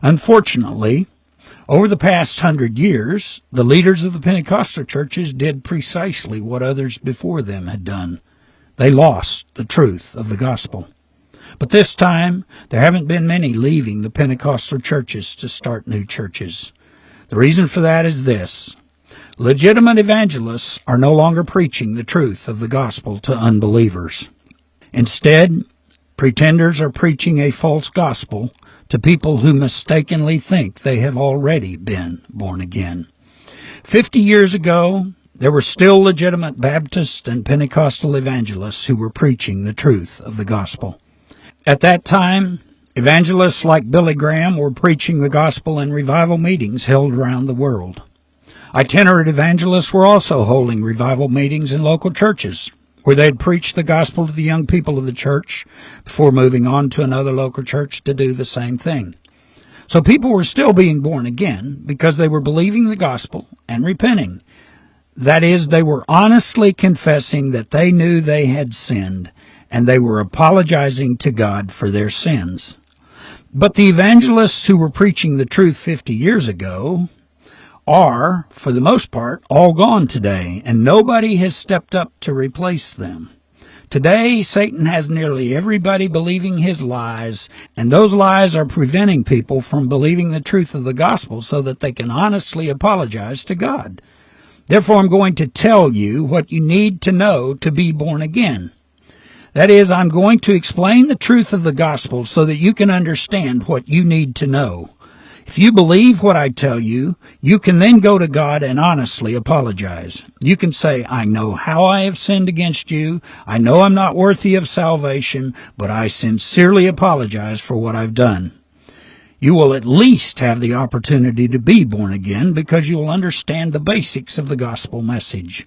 Unfortunately, over the past 100 years, the leaders of the Pentecostal churches did precisely what others before them had done. They lost the truth of the gospel. But this time, there haven't been many leaving the Pentecostal churches to start new churches. The reason for that is this. Legitimate evangelists are no longer preaching the truth of the gospel to unbelievers. Instead, pretenders are preaching a false gospel to people who mistakenly think they have already been born again. 50 years ago, there were still legitimate Baptist and Pentecostal evangelists who were preaching the truth of the gospel. At that time, evangelists like Billy Graham were preaching the gospel in revival meetings held around the world. Itinerant evangelists were also holding revival meetings in local churches, where they'd preach the gospel to the young people of the church before moving on to another local church to do the same thing. So people were still being born again because they were believing the gospel and repenting. That is, they were honestly confessing that they knew they had sinned, and they were apologizing to God for their sins. But the evangelists who were preaching the truth 50 years ago are, for the most part, all gone today, and nobody has stepped up to replace them. Today, Satan has nearly everybody believing his lies, and those lies are preventing people from believing the truth of the gospel so that they can honestly apologize to God. Therefore, I'm going to tell you what you need to know to be born again. That is, I'm going to explain the truth of the gospel so that you can understand what you need to know. If you believe what I tell you, you can then go to God and honestly apologize. You can say, I know how I have sinned against you. I know I'm not worthy of salvation, but I sincerely apologize for what I've done. You will at least have the opportunity to be born again because you will understand the basics of the gospel message.